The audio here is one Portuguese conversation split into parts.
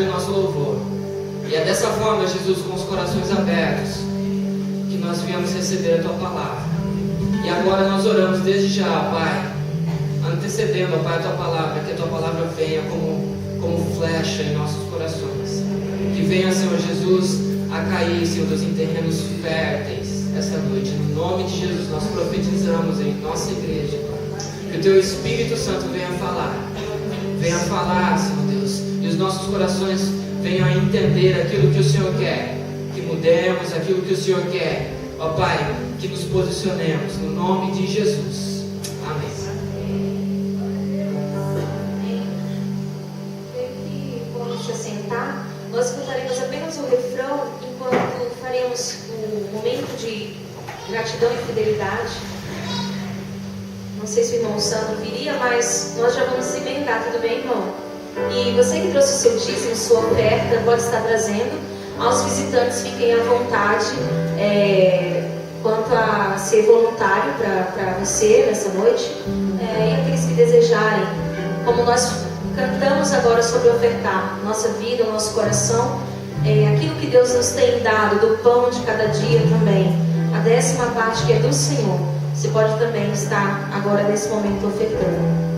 recebe o nosso louvor. E é dessa forma, Jesus, com os corações abertos, que nós viemos receber a Tua palavra. E agora nós oramos desde já, Pai, antecedendo, Pai, a Tua palavra, que a Tua palavra venha como flecha em nossos corações. Que venha, Senhor Jesus, a cair, Senhor Deus, em terrenos férteis essa noite. No nome de Jesus, nós profetizamos em nossa igreja, Pai. Que o Teu Espírito Santo venha falar, Senhor Deus, e os nossos corações venham a entender aquilo que o Senhor quer, que mudemos aquilo que o Senhor quer, ó Pai, que nos posicionemos, no nome de Jesus. Amém. Vamos se assentar. Nós cantaremos apenas o refrão enquanto faremos um momento de gratidão e fidelidade. Não sei se o irmão Sandro viria, mas nós já vamos se emendar, tudo bem, irmão? E você que trouxe o seu dízimo, sua oferta, pode estar trazendo. Aos visitantes, fiquem à vontade quanto a ser voluntário para você nessa noite. E aqueles que desejarem, como nós cantamos agora sobre ofertar nossa vida, o nosso coração, aquilo que Deus nos tem dado, do pão de cada dia também, a 10ª parte que é do Senhor, você pode também estar agora nesse momento ofertando.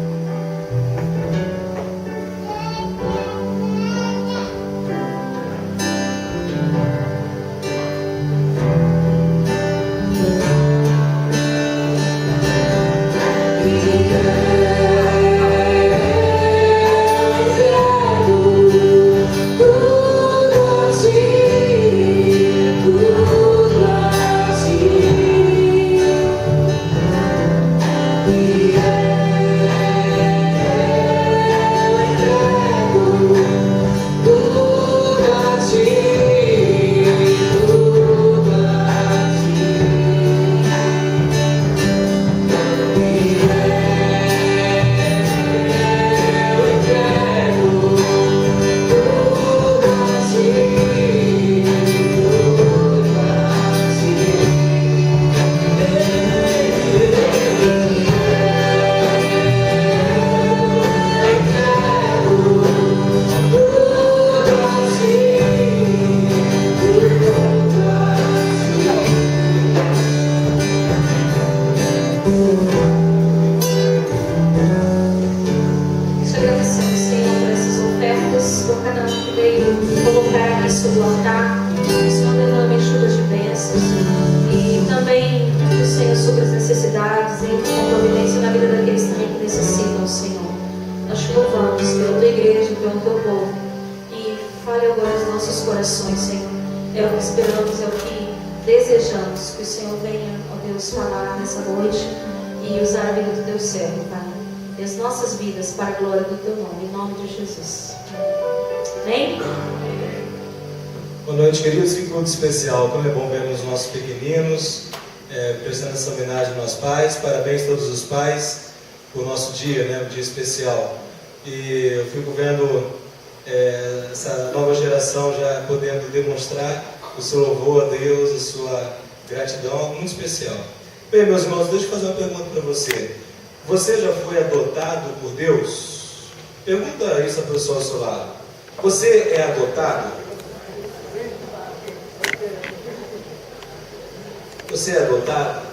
Para a glória do Teu nome, em nome de Jesus. Amém? Boa noite, queridos. Que culto especial. Como é bom ver os nossos pequeninos, prestando essa homenagem aos pais. Parabéns a todos os pais por nosso dia, né? Um dia especial. E eu fico vendo essa nova geração já podendo demonstrar o seu louvor a Deus, a sua gratidão, muito especial. Bem, meus irmãos, deixa eu fazer uma pergunta para você. Você já foi adotado por Deus? Pergunta isso à pessoa ao seu lado. Você é adotado? Você é adotado?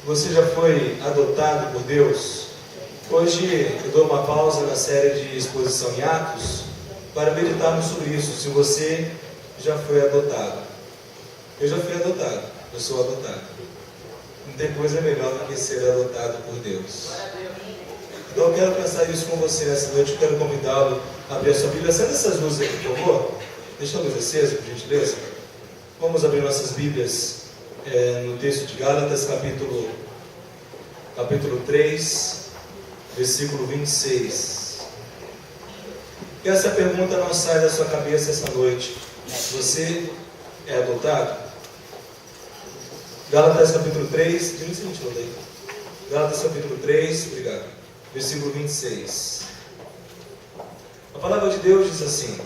Você já foi adotado por Deus? Hoje eu dou uma pausa na série de exposição em Atos para meditarmos sobre isso, se você já foi adotado. Eu já fui adotado, eu sou adotado. Não tem coisa melhor do que ser adotado por Deus. Então eu quero pensar isso com você nessa noite. Eu quero convidá-lo a abrir a sua Bíblia. Acenda essas luzes aqui, por favor. Deixa a luz acesa, por gentileza. Vamos abrir nossas Bíblias no texto de Gálatas, capítulo 3, versículo 26. Que essa pergunta não saia da sua cabeça essa noite. Você é adotado? Gálatas capítulo 3, Gálatas capítulo 3, obrigado, versículo 26. A palavra de Deus diz assim: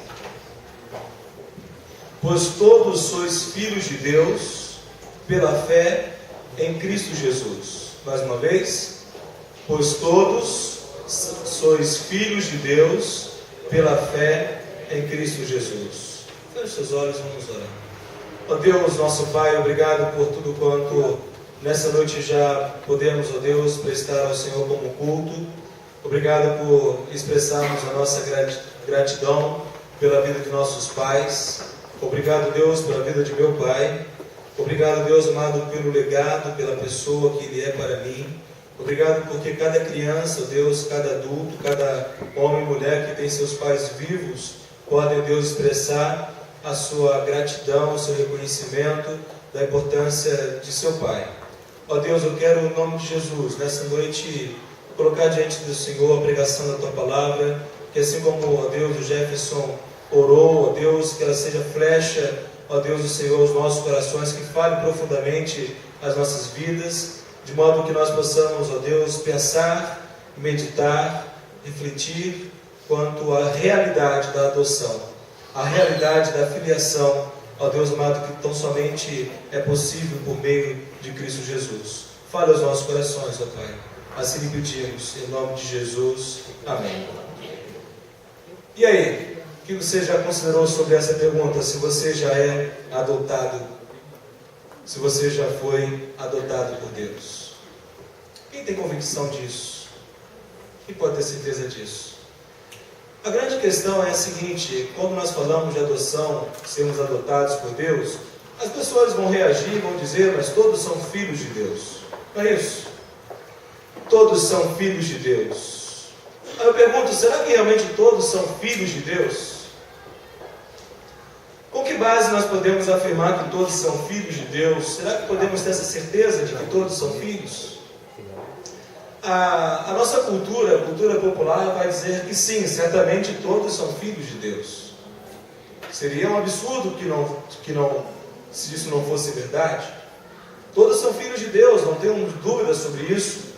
pois todos sois filhos de Deus pela fé em Cristo Jesus. Mais uma vez, pois todos sois filhos de Deus pela fé em Cristo Jesus. Feche seus olhos e vamos orar. Ó Deus, nosso Pai, obrigado por tudo quanto nessa noite já podemos, ó Deus, prestar ao Senhor como culto. Obrigado por expressarmos a nossa gratidão pela vida de nossos pais. Obrigado, Deus, pela vida de meu pai. Obrigado, Deus amado, pelo legado, pela pessoa que Ele é para mim. Obrigado porque cada criança, Deus, cada adulto, cada homem e mulher que tem seus pais vivos, podem, Deus, expressar a sua gratidão, o seu reconhecimento da importância de seu pai. Ó Deus, eu quero, em nome de Jesus, nessa noite, colocar diante do Senhor a pregação da Tua Palavra, que assim como, ó Deus, o Jefferson orou, ó Deus, que ela seja flecha, ó Deus do Senhor, aos nossos corações, que fale profundamente as nossas vidas, de modo que nós possamos, ó Deus, pensar, meditar, refletir quanto à realidade da adoção, a realidade da filiação, ó Deus amado, que tão somente é possível por meio de Cristo Jesus. Fale aos nossos corações, ó Pai. Assim lhe pedimos, em nome de Jesus. Amém. E aí, o que você já considerou sobre essa pergunta? Se você já é adotado, se você já foi adotado por Deus. Quem tem convicção disso? Quem pode ter certeza disso? A grande questão é a seguinte: quando nós falamos de adoção, sermos adotados por Deus, as pessoas vão reagir, vão dizer, mas todos são filhos de Deus. Não é isso? Todos são filhos de Deus. Aí eu pergunto, será que realmente todos são filhos de Deus? Com que base nós podemos afirmar que todos são filhos de Deus? Será que podemos ter essa certeza de que todos são filhos? A nossa cultura, a cultura popular, vai dizer que sim, certamente todos são filhos de Deus. Seria um absurdo se isso não fosse verdade. Todos são filhos de Deus, não tenho dúvidas sobre isso.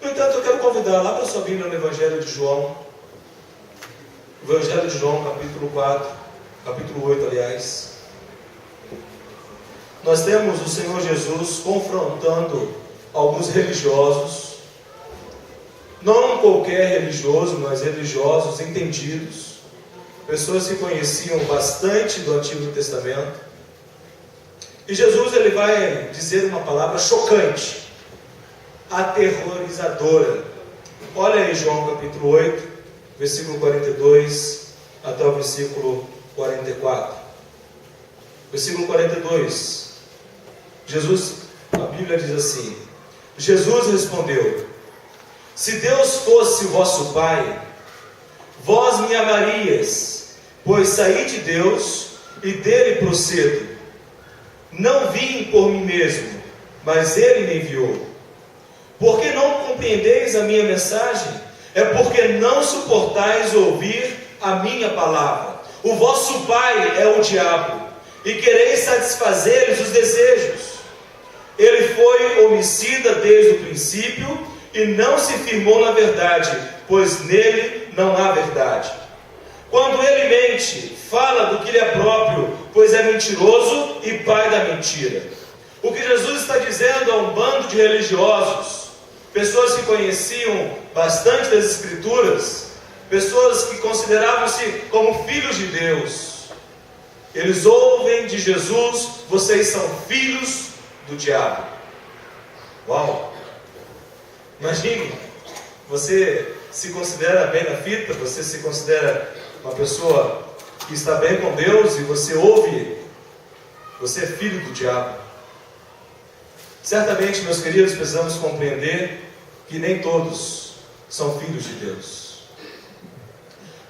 No entanto, eu quero convidar lá para a sua Bíblia no Evangelho de João. Evangelho de João, capítulo 4, capítulo 8, aliás. Nós temos o Senhor Jesus confrontando alguns religiosos. Não qualquer religioso, mas religiosos entendidos. Pessoas que conheciam bastante do Antigo Testamento. E Jesus ele vai dizer uma palavra chocante, aterrorizadora. Olha aí João capítulo 8, versículo 42 até o versículo 44. Versículo 42. A Bíblia diz assim: Jesus respondeu: se Deus fosse o vosso Pai, vós me amarias, pois saí de Deus e dele procedo. Não vim por mim mesmo, mas Ele me enviou. Por que não compreendeis a minha mensagem? É porque não suportais ouvir a minha palavra. O vosso pai é o diabo, e quereis satisfazer-lhes os desejos. Ele foi homicida desde o princípio, e não se firmou na verdade, pois nele não há verdade. Quando ele mente, fala do que lhe é próprio, pois é mentiroso e pai da mentira. O que Jesus está dizendo a um bando de religiosos, pessoas que conheciam bastante das Escrituras, pessoas que consideravam-se como filhos de Deus, eles ouvem de Jesus: vocês são filhos do diabo. Uau! Imagine, você se considera bem na fita, você se considera uma pessoa que está bem com Deus e você ouve, você é filho do diabo. Certamente, meus queridos, precisamos compreender que nem todos são filhos de Deus.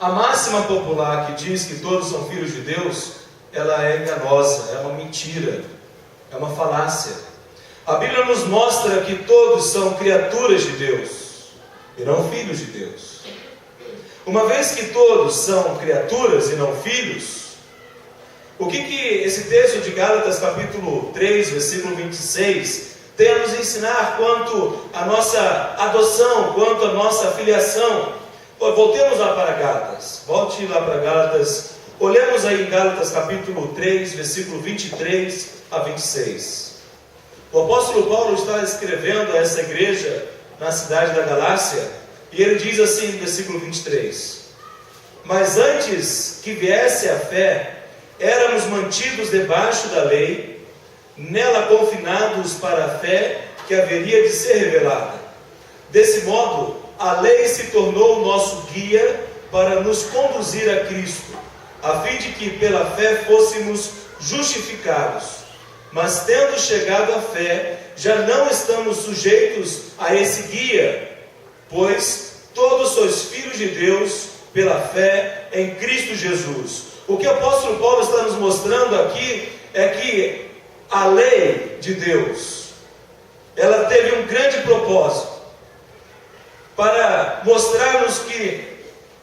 A máxima popular que diz que todos são filhos de Deus, ela é enganosa, é uma mentira, é uma falácia. A Bíblia nos mostra que todos são criaturas de Deus e não filhos de Deus. Uma vez que todos são criaturas e não filhos, o que esse texto de Gálatas capítulo 3, versículo 26 tem a nos ensinar quanto à nossa adoção, quanto à nossa filiação? Voltemos lá para Gálatas, volte lá para Gálatas, olhemos aí em Gálatas capítulo 3, versículo 23 a 26. O apóstolo Paulo está escrevendo a essa igreja na cidade da Galácia, e ele diz assim no versículo 23: Mas antes que viesse a fé, éramos mantidos debaixo da lei, nela confinados para a fé que haveria de ser revelada. Desse modo, a lei se tornou o nosso guia para nos conduzir a Cristo, a fim de que pela fé fôssemos justificados. Mas tendo chegado à fé, já não estamos sujeitos a esse guia, pois todos sois filhos de Deus pela fé em Cristo Jesus. O que o apóstolo Paulo está nos mostrando aqui é que a lei de Deus, ela teve um grande propósito para mostrar-nos que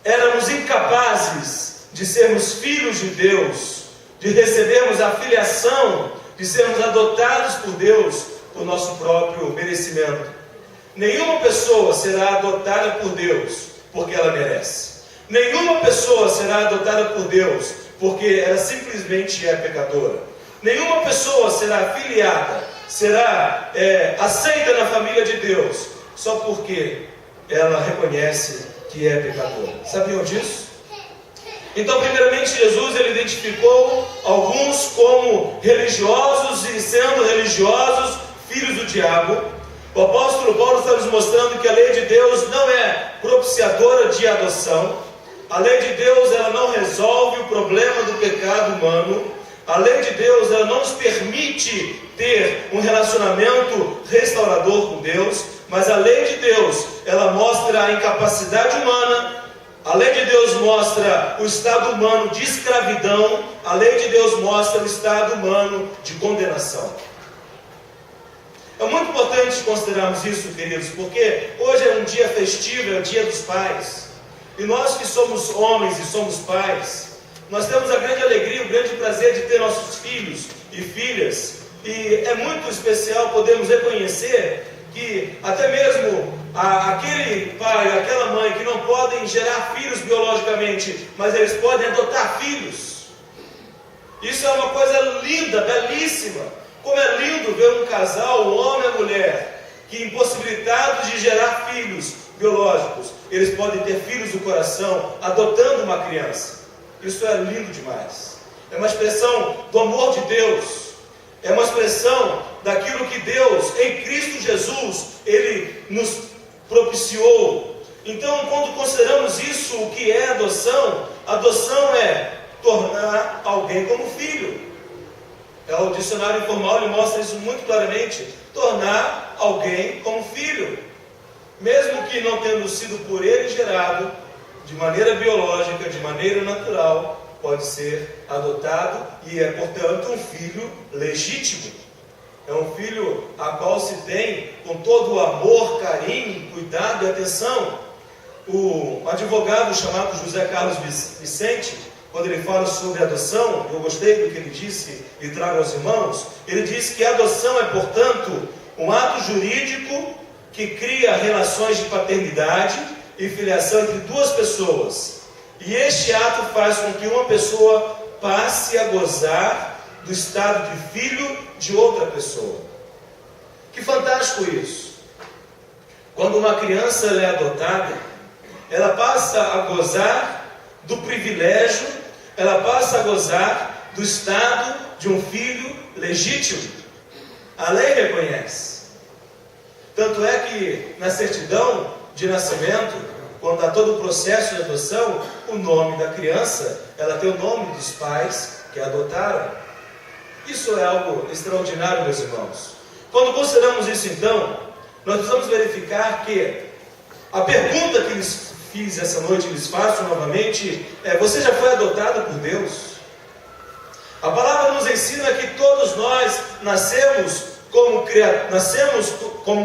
éramos incapazes de sermos filhos de Deus, de recebermos a filiação, de sermos adotados por Deus por nosso próprio merecimento. Nenhuma pessoa será adotada por Deus porque ela merece. Nenhuma pessoa será adotada por Deus porque ela simplesmente é pecadora. Nenhuma pessoa será filiada, será aceita na família de Deus só porque ela reconhece que é pecadora. Sabiam disso? Então, primeiramente, Jesus ele identificou alguns como religiosos e, sendo religiosos, filhos do diabo. O apóstolo Paulo está nos mostrando que a lei de Deus não é propiciadora de adoção. A lei de Deus ela não resolve o problema do pecado humano. A lei de Deus ela não nos permite ter um relacionamento restaurador com Deus. Mas a lei de Deus ela mostra a incapacidade humana. A lei de Deus mostra o estado humano de escravidão. A lei de Deus mostra o estado humano de condenação. É muito importante considerarmos isso, queridos, porque hoje é um dia festivo, é o dia dos pais. E nós que somos homens e somos pais, nós temos a grande alegria, o grande prazer de ter nossos filhos e filhas. E é muito especial podermos reconhecer que até mesmo aquele pai, aquela mãe que não podem gerar filhos biologicamente, mas eles podem adotar filhos. Isso é uma coisa linda, belíssima. Como é lindo ver um casal, um homem e uma mulher, que impossibilitados de gerar filhos biológicos, eles podem ter filhos do coração, adotando uma criança. Isso é lindo demais. É uma expressão do amor de Deus. É uma expressão daquilo que Deus, em Cristo Jesus, Ele nos propiciou. Então, quando consideramos isso, o que é adoção? Adoção é tornar alguém como filho. O dicionário informal ele mostra isso muito claramente. Tornar alguém como filho. Mesmo que não tendo sido por ele gerado, de maneira biológica, de maneira natural, pode ser adotado e é, portanto, um filho legítimo. É um filho a qual se tem com todo o amor, carinho, cuidado e atenção. O advogado chamado José Carlos Vicente, quando ele fala sobre adoção, eu gostei do que ele disse e trago aos irmãos, ele diz que a adoção é, portanto, um ato jurídico que cria relações de paternidade e filiação entre duas pessoas. E este ato faz com que uma pessoa passe a gozar do estado de filho de outra pessoa. Que fantástico isso! Quando uma criança é adotada, ela passa a gozar do privilégio, ela passa a gozar do estado de um filho legítimo. A lei reconhece. Tanto é que na certidão de nascimento, quando há todo o processo de adoção, o nome da criança, ela tem o nome dos pais que a adotaram. Isso é algo extraordinário, meus irmãos. Quando consideramos isso, então, nós precisamos verificar que a pergunta que lhes fiz essa noite, lhes faço novamente, é: você já foi adotado por Deus? A palavra nos ensina que todos nós nascemos como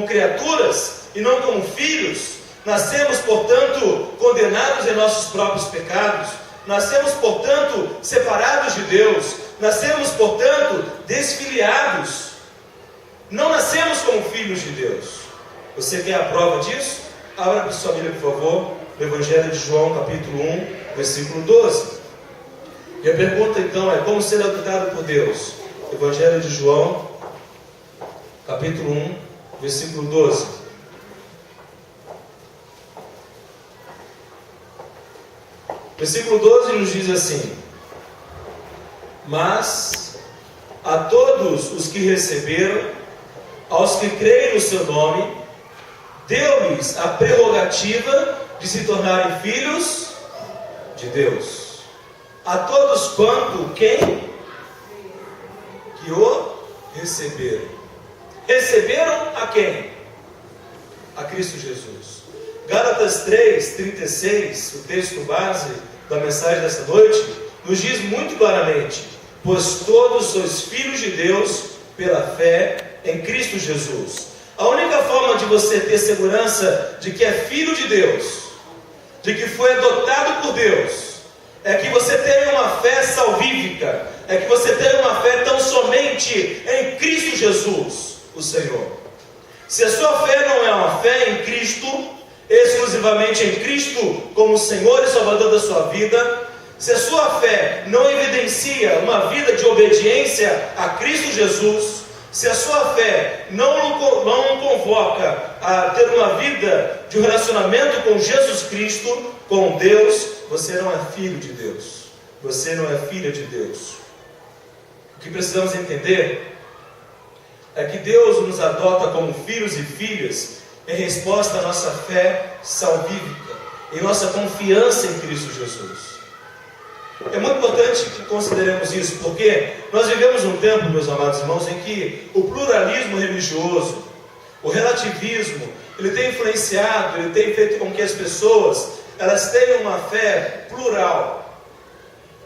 criaturas e não como filhos. Nascemos, portanto, condenados em nossos próprios pecados. Nascemos, portanto, separados de Deus. Nascemos, portanto, desfiliados. Não nascemos como filhos de Deus. Você quer a prova disso? Abra para sua Bíblia, por favor, no Evangelho de João, capítulo 1, versículo 12. E a pergunta, então, é: como ser adotado por Deus? Evangelho de João, capítulo 1, versículo 12. Versículo 12 nos diz assim: mas a todos os que receberam, aos que creem no seu nome, deu-lhes a prerrogativa de se tornarem filhos de Deus. A todos quanto quem? Que o receberam. Receberam a quem? A Cristo Jesus. Gálatas 3:36, o texto base da mensagem dessa noite, nos diz muito claramente: pois todos sois filhos de Deus pela fé em Cristo Jesus. A única forma de você ter segurança de que é filho de Deus, de que foi adotado por Deus, é que você tenha uma fé salvífica, é que você tenha uma fé tão somente em Cristo Jesus, o Senhor. Se a sua fé não é uma fé em Cristo, exclusivamente em Cristo como Senhor e Salvador da sua vida, se a sua fé não evidencia uma vida de obediência a Cristo Jesus, se a sua fé não o convoca a ter uma vida de um relacionamento com Jesus Cristo, com Deus, você não é filho de Deus. Você não é filha de Deus. O que precisamos entender é que Deus nos adota como filhos e filhas em resposta à nossa fé salvífica, em nossa confiança em Cristo Jesus. É muito importante que consideremos isso, porque nós vivemos um tempo, meus amados irmãos, em que o pluralismo religioso, o relativismo, ele tem influenciado, ele tem feito com que as pessoas, elas tenham uma fé plural.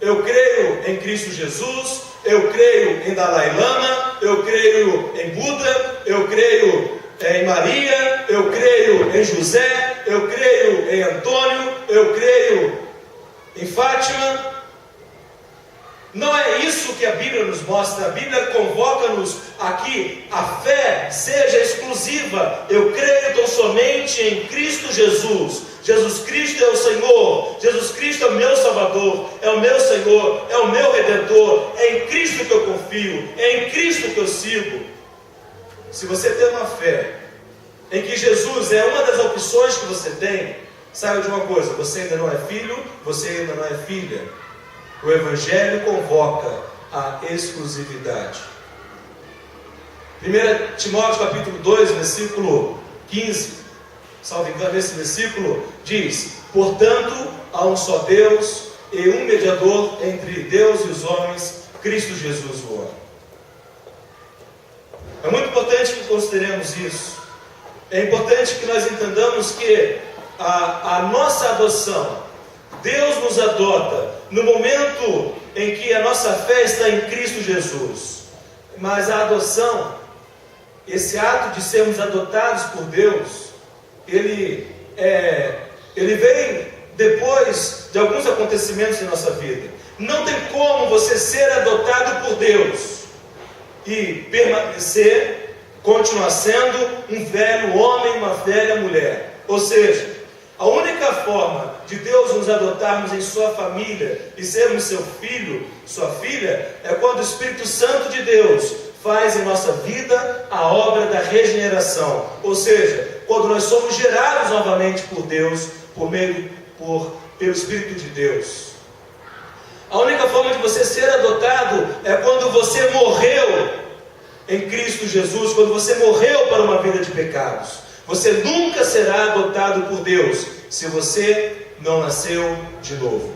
Eu creio em Cristo Jesus, eu creio em Dalai Lama, eu creio em Buda, eu creio em Maria, eu creio em José, eu creio em Antônio, eu creio em Fátima. Não é isso que a Bíblia nos mostra. A Bíblia convoca-nos a que a fé seja exclusiva. Eu creio tão somente em Cristo Jesus. Jesus Cristo é o Senhor. Jesus Cristo é o meu Salvador. É o meu Senhor. É o meu Redentor. É em Cristo que eu confio. É em Cristo que eu sigo. Se você tem uma fé em que Jesus é uma das opções que você tem, saiba de uma coisa: você ainda não é filho, você ainda não é filha. O Evangelho convoca a exclusividade. 1 Timóteo capítulo 2, versículo 15, salvo engano, esse versículo diz: portanto, há um só Deus e um mediador entre Deus e os homens, Cristo Jesus o homem. É muito importante que consideremos isso. É importante que nós entendamos que a nossa adoção, Deus nos adota no momento em que a nossa fé está em Cristo Jesus. Mas a adoção, esse ato de sermos adotados por Deus, ele vem depois de alguns acontecimentos em nossa vida. Não tem como você ser adotado por Deus e permanecer, continuar sendo um velho homem, uma velha mulher. Ou seja, a única forma de Deus nos adotarmos em sua família e sermos seu filho, sua filha, é quando o Espírito Santo de Deus faz em nossa vida a obra da regeneração. Ou seja, quando nós somos gerados novamente por Deus, pelo Espírito de Deus. A única forma de você ser adotado é quando você morreu em Cristo Jesus, quando você morreu para uma vida de pecados. Você nunca será adotado por Deus se você não nasceu de novo.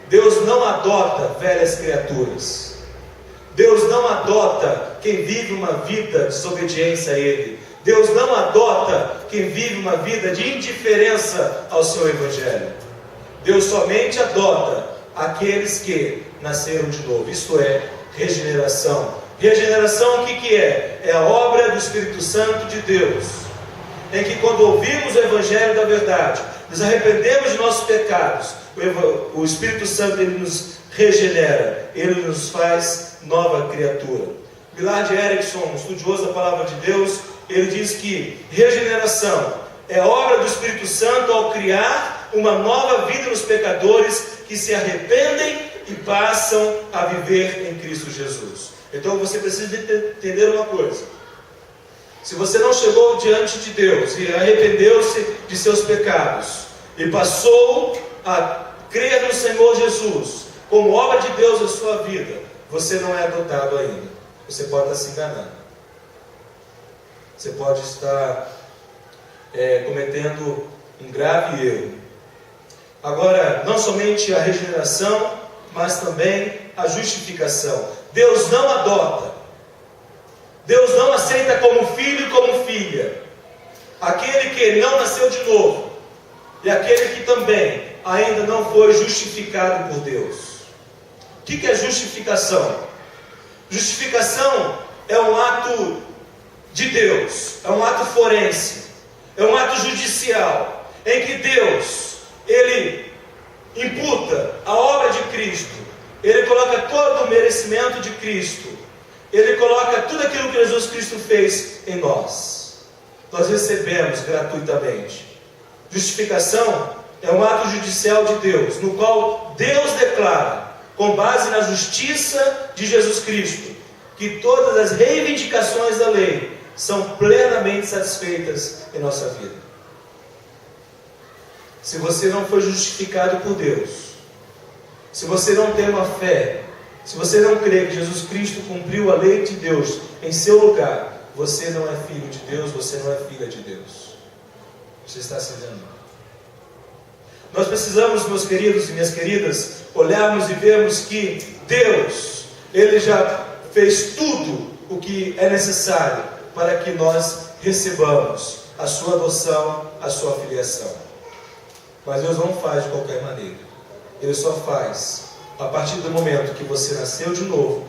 Deus não adota velhas criaturas. Deus não adota quem vive uma vida de desobediência a Ele. Deus não adota quem vive uma vida de indiferença ao seu Evangelho. Deus somente adota aqueles que nasceram de novo. Isto é regeneração. Regeneração o que é? É a obra do Espírito Santo de Deus, em que quando ouvimos o Evangelho da verdade, nos arrependemos de nossos pecados, o Espírito Santo ele nos regenera, ele nos faz nova criatura. Millard Erickson, estudioso da Palavra de Deus, ele diz que regeneração é a obra do Espírito Santo ao criar uma nova vida nos pecadores que se arrependem e passam a viver em Cristo Jesus. Então você precisa entender uma coisa: se você não chegou diante de Deus e arrependeu-se de seus pecados e passou a crer no Senhor Jesus como obra de Deus na sua vida, você não é adotado ainda. Você pode estar se enganando. Você pode estar cometendo um grave erro. Agora, não somente a regeneração, mas também a justificação. Deus não adota. Deus não aceita como filho e como filha aquele que não nasceu de novo e aquele que também ainda não foi justificado por Deus. O que é justificação? Justificação é um ato de Deus, é um ato forense, é um ato judicial, em que Deus, Ele imputa a obra de Cristo, Ele coloca todo o merecimento de Cristo, Ele coloca tudo aquilo que Jesus Cristo fez em nós. Nós recebemos gratuitamente. Justificação é um ato judicial de Deus, no qual Deus declara, com base na justiça de Jesus Cristo, que todas as reivindicações da lei são plenamente satisfeitas em nossa vida. Se você não foi justificado por Deus, se você não tem uma fé, se você não crê que Jesus Cristo cumpriu a lei de Deus em seu lugar, você não é filho de Deus, você não é filha de Deus. Você está se enganando. Nós precisamos, meus queridos e minhas queridas, olharmos e vermos que Deus, Ele já fez tudo o que é necessário para que nós recebamos a sua adoção, a sua filiação. Mas Deus não faz de qualquer maneira. Ele só faz a partir do momento que você nasceu de novo,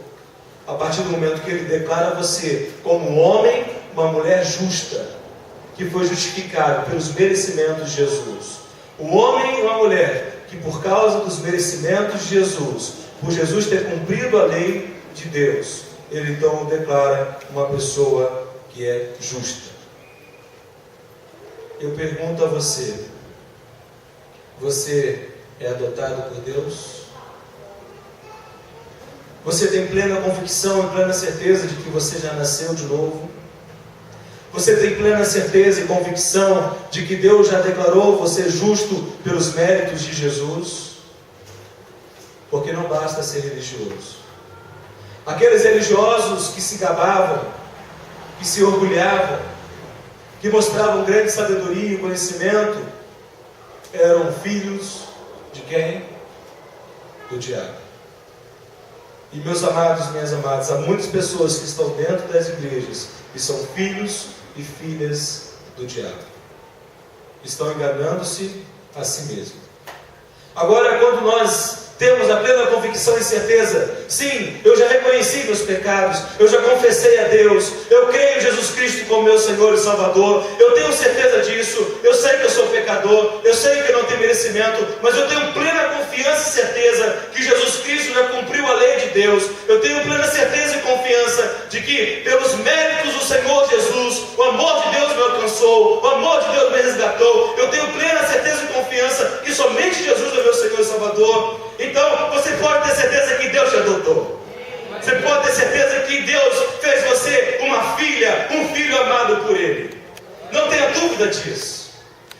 a partir do momento que Ele declara você como um homem, uma mulher justa, que foi justificado pelos merecimentos de Jesus. Um homem e uma mulher que, por causa dos merecimentos de Jesus, por Jesus ter cumprido a lei de Deus, Ele então declara uma pessoa que é justa. Eu pergunto a você: você é adotado por Deus? Você tem plena convicção e plena certeza de que você já nasceu de novo? Você tem plena certeza e convicção de que Deus já declarou você justo pelos méritos de Jesus? Porque não basta ser religioso. Aqueles religiosos que se gabavam, que se orgulhavam, que mostravam grande sabedoria e conhecimento, eram filhos de quem? Do diabo. E meus amados e minhas amadas, há muitas pessoas que estão dentro das igrejas e são filhos e filhas do diabo. Estão enganando-se a si mesmos. Agora, quando nós temos a plena convicção e certeza, sim, eu já reconheci meus pecados, eu já confessei a Deus, eu creio em Jesus Cristo como meu Senhor e Salvador, eu tenho certeza disso, eu sei que eu sou pecador, eu sei que eu não tenho merecimento, mas eu tenho plena confiança e certeza que Jesus Cristo já cumpriu a lei de Deus, eu tenho plena certeza e confiança de que pelos méritos do Senhor Jesus, o amor de Deus me alcançou, o amor de Deus me resgatou, eu tenho plena certeza e confiança que somente Jesus é meu Senhor e Salvador. Então, você pode ter certeza que Deus te adotou. Você pode ter certeza que Deus fez você uma filha, um filho amado por Ele. Não tenha dúvida disso.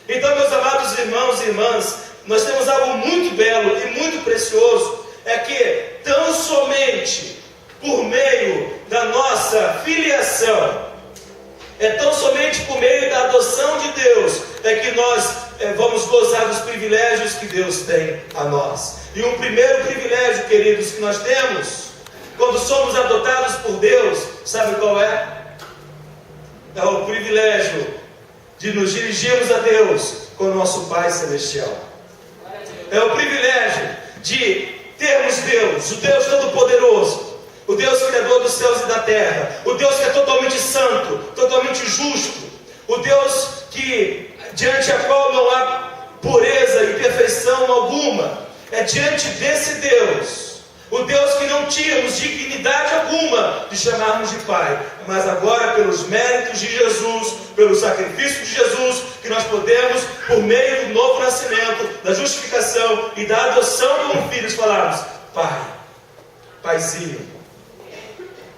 Então, meus amados irmãos e irmãs, nós temos algo muito belo e muito precioso. É que tão somente por meio da nossa filiação, é tão somente por meio da adoção de Deus, é que nós vamos gozar dos privilégios que Deus tem a nós. E um primeiro privilégio, queridos, que nós temos, quando somos adotados por Deus, sabe qual é? É o privilégio de nos dirigirmos a Deus com o nosso Pai Celestial. É o privilégio de termos Deus, o Deus Todo-Poderoso, o Deus Criador dos céus e da terra, o Deus que é totalmente santo, totalmente justo, o Deus que, diante a qual não há pureza e perfeição alguma. É diante desse Deus, o Deus que não tínhamos dignidade alguma de chamarmos de Pai, mas agora pelos méritos de Jesus, pelo sacrifício de Jesus, que nós podemos, por meio do novo nascimento, da justificação e da adoção como filhos, falarmos: Pai, Paizinho,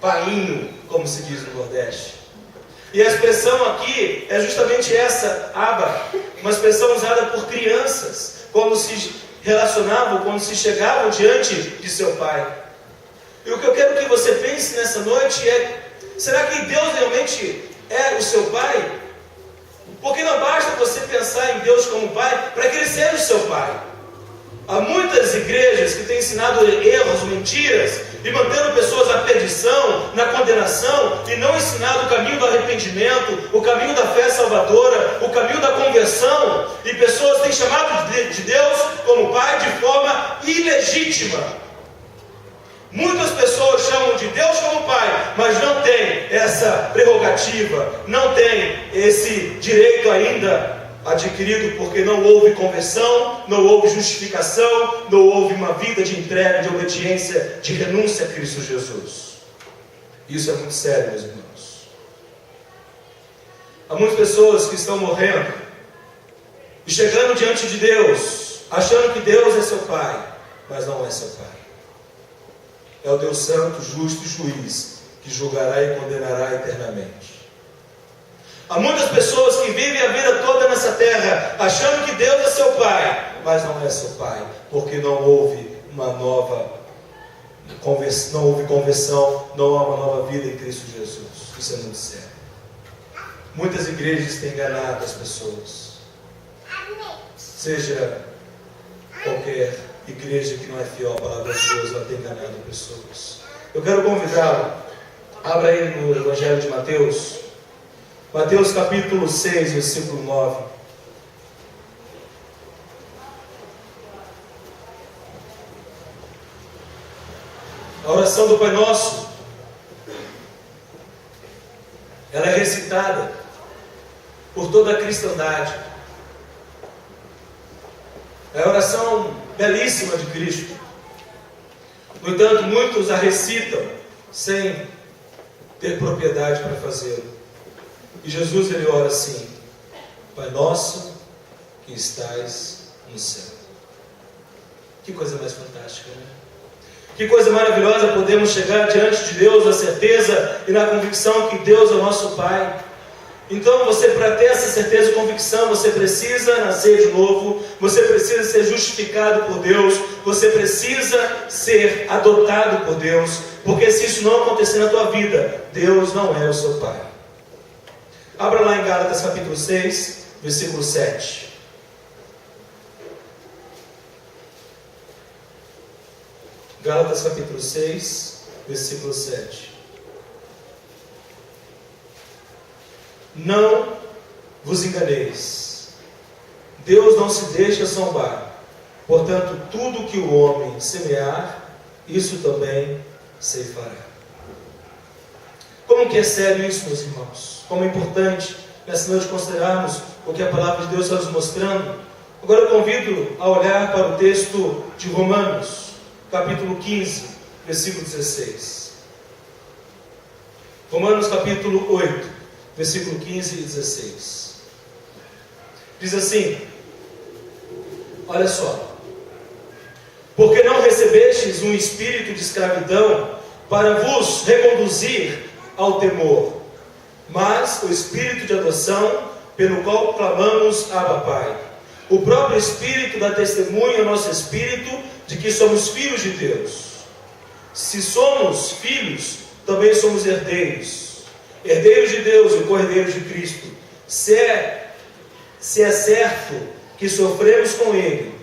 Painho, como se diz no Nordeste. E a expressão aqui é justamente essa, Abba, uma expressão usada por crianças, como se relacionavam quando se chegavam diante de seu Pai. E o que eu quero que você pense nessa noite é: será que Deus realmente é o seu Pai? Porque não basta você pensar em Deus como Pai para que Ele seja o seu Pai. Há muitas igrejas que têm ensinado erros, mentiras, e mantendo pessoas na perdição, na condenação, e não ensinado o caminho do arrependimento, o caminho da fé salvadora, o caminho da conversão, e pessoas têm chamado de Deus como Pai de forma ilegítima. Muitas pessoas chamam de Deus como Pai, mas não tem essa prerrogativa, não tem esse direito ainda adquirido, porque não houve conversão, não houve justificação, não houve uma vida de entrega, de obediência, de renúncia a Cristo Jesus. Isso é muito sério, meus irmãos. Há muitas pessoas que estão morrendo e chegando diante de Deus, achando que Deus é seu Pai, mas não é seu Pai. É o Deus santo, justo e juiz, que julgará e condenará eternamente. Há muitas pessoas que vivem a vida toda nessa terra, achando que Deus é seu Pai, mas não é seu Pai, porque não houve uma nova conversão, não há uma nova vida em Cristo Jesus. Isso é muito sério. Muitas igrejas têm enganado as pessoas. Seja qualquer igreja que não é fiel à palavra de Deus, ela tem enganado pessoas. Eu quero convidá-lo, abra aí no Evangelho de Mateus. Mateus capítulo 6, versículo 9. A oração do Pai Nosso, ela é recitada por toda a cristandade. É a oração belíssima de Cristo. No entanto, muitos a recitam sem ter propriedade para fazê-lo. E Jesus, ele ora assim: Pai Nosso que estais no céu. Que coisa mais fantástica, né? Que coisa maravilhosa podemos chegar diante de Deus na certeza e na convicção que Deus é o nosso Pai. Então, para ter essa certeza e convicção, você precisa nascer de novo, você precisa ser justificado por Deus, você precisa ser adotado por Deus, porque se isso não acontecer na tua vida, Deus não é o seu Pai. Abra lá em Gálatas capítulo 6, versículo 7. Gálatas capítulo 6, versículo 7. Não vos enganeis, Deus não se deixa zombar. Portanto, tudo que o homem semear, isso também ceifará. Como que é sério isso, meus irmãos? Como é importante nessa noite considerarmos o que a palavra de Deus está nos mostrando. Agora eu convido a olhar para o texto de Romanos, capítulo 15, versículo 16. Romanos capítulo 8, versículo 15 e 16. Diz assim, olha só: porque não recebestes um espírito de escravidão para vos reconduzir ao temor, mas o espírito de adoção, pelo qual clamamos Abba Pai. O próprio Espírito dá testemunho ao nosso espírito de que somos filhos de Deus. Se somos filhos, também somos herdeiros, herdeiros de Deus e co-herdeiros de Cristo. Se é certo que sofremos com Ele,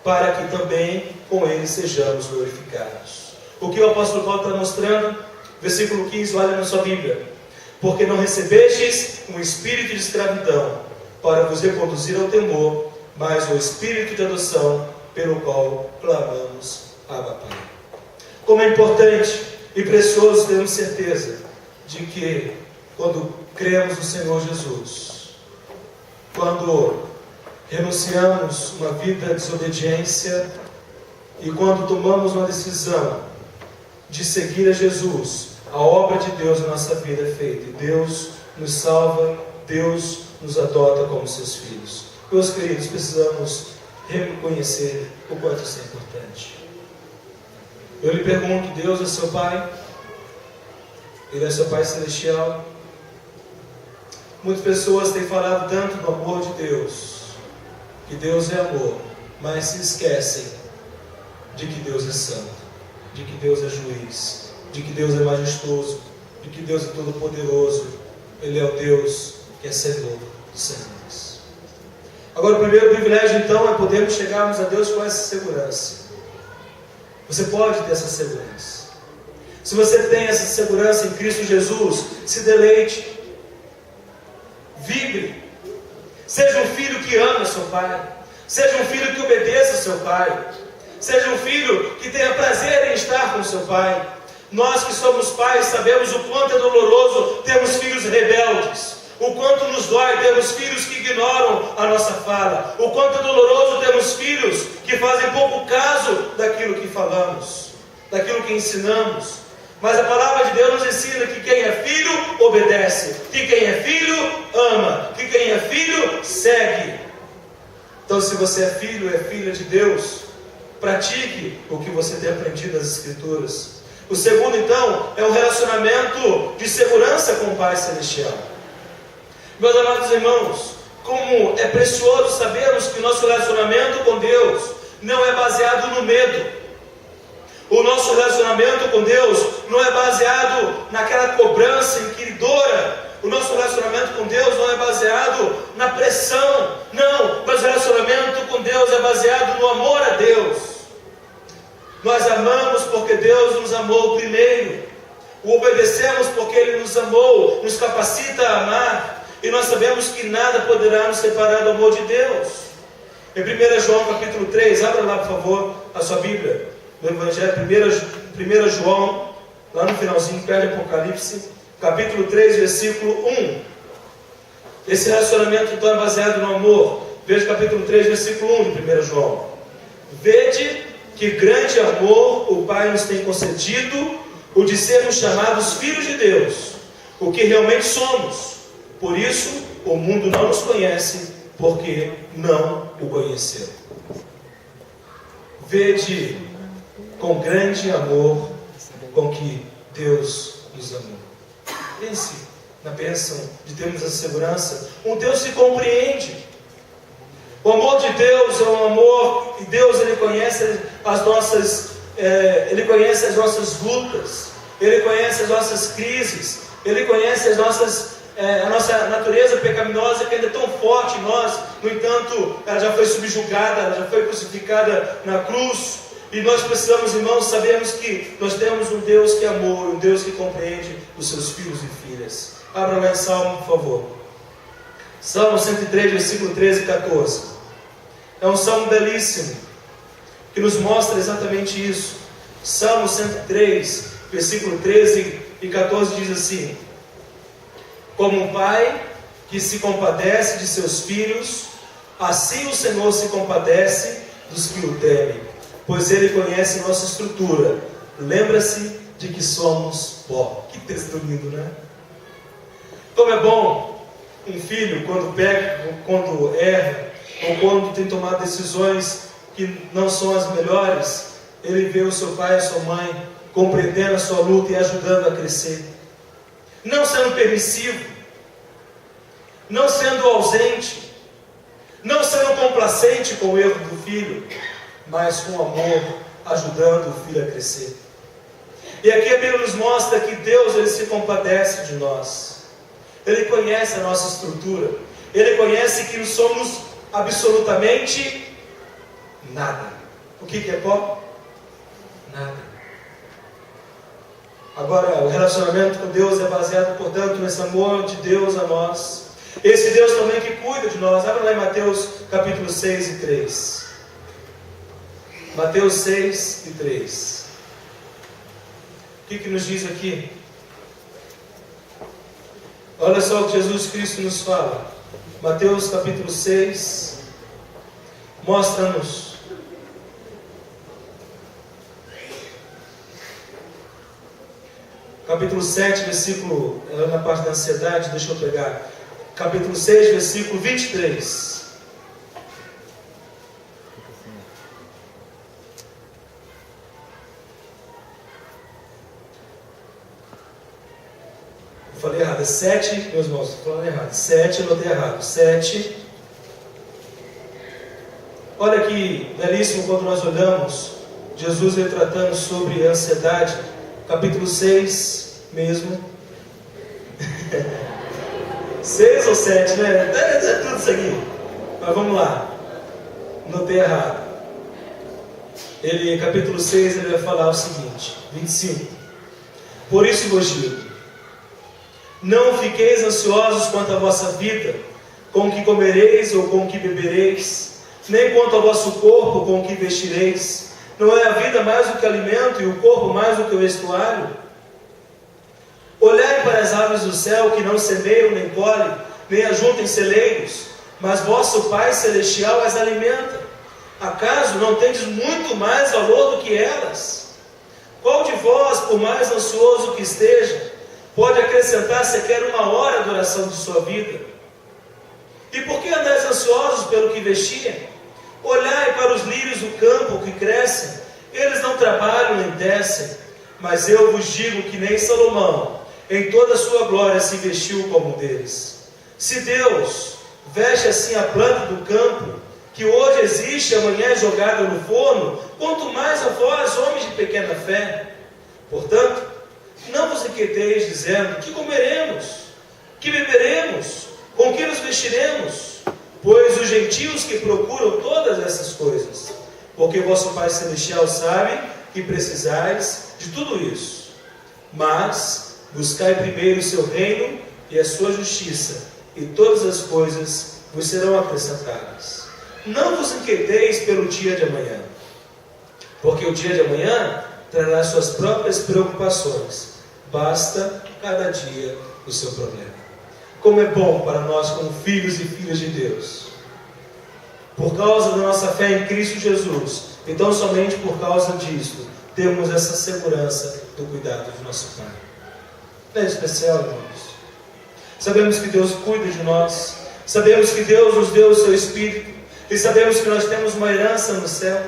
para que também com Ele sejamos glorificados. O que o apóstolo Paulo está mostrando? Versículo 15, olha na sua Bíblia. Porque não recebestes um espírito de escravidão para vos reconduzir ao temor, mas o espírito de adoção, pelo qual clamamos Abba Pai. Como é importante e precioso termos certeza de que quando cremos no Senhor Jesus, quando renunciamos uma vida de desobediência e quando tomamos uma decisão de seguir a Jesus, a obra de Deus na nossa vida é feita. E Deus nos salva, Deus nos adota como seus filhos. Meus queridos, precisamos reconhecer o quanto isso é importante. Eu lhe pergunto, Deus é seu Pai? Ele é seu Pai Celestial? Muitas pessoas têm falado tanto do amor de Deus, que Deus é amor, mas se esquecem de que Deus é santo, de que Deus é juiz, de que Deus é majestoso, de que Deus é todo-poderoso. Ele é o Deus que é Senhor dos senhores. Agora, o primeiro privilégio, então, é podermos chegarmos a Deus com essa segurança. Você pode ter essa segurança. Se você tem essa segurança em Cristo Jesus, se deleite, vibre, seja um filho que ama seu pai, seja um filho que obedeça seu pai, seja um filho que tenha prazer em estar com seu pai. Nós que somos pais sabemos o quanto é doloroso termos filhos rebeldes, o quanto nos dói termos filhos que ignoram a nossa fala, o quanto é doloroso termos filhos que fazem pouco caso daquilo que falamos, daquilo que ensinamos. Mas a palavra de Deus nos ensina que quem é filho obedece, que quem é filho ama, que quem é filho segue. Então, se você é filho, é filha de Deus, pratique o que você tem aprendido nas Escrituras. O segundo, então, é um relacionamento de segurança com o Pai Celestial. Meus amados irmãos, como é precioso sabermos que o nosso relacionamento com Deus não é baseado no medo. O nosso relacionamento com Deus não é baseado naquela cobrança inquiridora. O nosso relacionamento com Deus não é baseado na pressão. Não, mas o relacionamento com Deus é baseado no amor a Deus. Nós amamos porque Deus nos amou primeiro. O obedecemos porque Ele nos amou, nos capacita a amar. E nós sabemos que nada poderá nos separar do amor de Deus. Em 1 João capítulo 3, abra lá por favor a sua Bíblia. No Evangelho, 1 João, lá no finalzinho, perto de Apocalipse, capítulo 3, versículo 1. Esse relacionamento então é baseado no amor. Veja o capítulo 3, versículo 1 de 1 João. Vede que grande amor o Pai nos tem concedido, o de sermos chamados filhos de Deus, o que realmente somos. Por isso, o mundo não nos conhece, porque não o conheceu. Vede com grande amor com que Deus nos amou. Pense na bênção de termos a segurança. Um Deus que compreende. O amor de Deus é um amor, e Deus Ele conhece as nossas, Ele conhece as nossas lutas, Ele conhece as nossas crises, Ele conhece a nossa natureza pecaminosa que ainda é tão forte em nós. No entanto, ela já foi subjugada, ela já foi crucificada na cruz. E nós precisamos, irmãos, sabermos que nós temos um Deus que é amor, um Deus que compreende os seus filhos e filhas. Abra lá em Salmo, por favor. Salmo 103, versículo 13 e 14. É um salmo belíssimo, que nos mostra exatamente isso. Salmo 103, versículo 13 e 14 diz assim: como um pai que se compadece de seus filhos, assim o Senhor se compadece dos que o temem. Pois Ele conhece nossa estrutura, lembra-se de que somos pó. Que texto lindo, né? Como é bom um filho quando peca, quando erra, ou quando tem tomado decisões que não são as melhores, ele vê o seu pai e a sua mãe compreendendo a sua luta e ajudando a crescer. Não sendo permissivo, não sendo ausente, não sendo complacente com o erro do filho, mas com amor, ajudando o filho a crescer. E aqui a Bíblia nos mostra que Deus Ele se compadece de nós. Ele conhece a nossa estrutura. Ele conhece que somos absolutamente nada. O que é pó? Nada. Agora, o relacionamento com Deus é baseado, portanto, nesse amor de Deus a nós. Esse Deus também que cuida de nós. Abra lá em Mateus capítulo 6 e 3. Mateus 6 e 3. O que nos diz aqui? Olha só o que Jesus Cristo nos fala. Mateus capítulo 6 mostra-nos capítulo 7, versículo, na parte da ansiedade, deixa eu pegar. Capítulo 6, versículo 23. Eu falei errado, é 7, meus irmãos, estou falando errado. 7, eu notei errado. 7, Olha que belíssimo quando nós olhamos Jesus tratando sobre a ansiedade, capítulo 6 mesmo. 6 ou 7, né? É tudo isso aqui. Mas vamos lá. Notei errado. Capítulo 6, ele vai falar o seguinte, 25. Por isso vos digo, não fiqueis ansiosos quanto à vossa vida, com o que comereis ou com o que bebereis, nem quanto ao vosso corpo, com o que vestireis. Não é a vida mais do que alimento e o corpo mais do que o vestuário? Olhai para as aves do céu, que não semeiam, nem colhem, nem ajuntem celeiros, mas vosso Pai Celestial as alimenta. Acaso não tendes muito mais valor do que elas? Qual de vós, por mais ansioso que esteja, pode acrescentar sequer uma hora de oração de sua vida? E por que andais ansiosos pelo que vestir? Olhai para os lírios do campo que crescem, eles não trabalham nem tecem, mas eu vos digo que nem Salomão, em toda a sua glória, se vestiu como um deles. Se Deus veste assim a planta do campo, que hoje existe e amanhã é jogada no forno, quanto mais a vós, homens de pequena fé. Portanto, não vos inquieteis dizendo, que comeremos, que beberemos, com que nos vestiremos? Pois os gentios que procuram todas essas coisas, porque vosso Pai Celestial sabe que precisais de tudo isso. Mas buscai primeiro o seu reino e a sua justiça, e todas as coisas vos serão acrescentadas. Não vos inquieteis pelo dia de amanhã, porque o dia de amanhã trará suas próprias preocupações. Basta cada dia o seu problema. Como é bom para nós, como filhos e filhas de Deus, por causa da nossa fé em Cristo Jesus, e tão somente por causa disso, temos essa segurança do cuidado de nosso Pai. Não é especial, irmãos? Sabemos que Deus cuida de nós, sabemos que Deus nos deu o seu Espírito, e sabemos que nós temos uma herança no céu.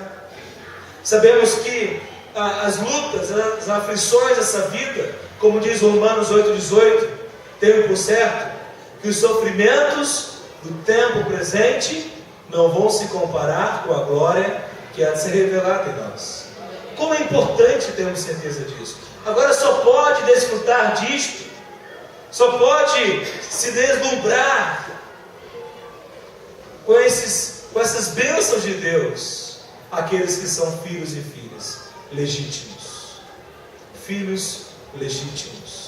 Sabemos que as lutas, as aflições dessa vida, como diz Romanos 8,18, tenho por certo que os sofrimentos do tempo presente não vão se comparar com a glória que há de ser revelada em nós. Como é importante termos certeza disso. Agora só pode desfrutar disto, só pode se deslumbrar com essas bênçãos de Deus aqueles que são filhos e filhas legítimos. Filhos legítimos.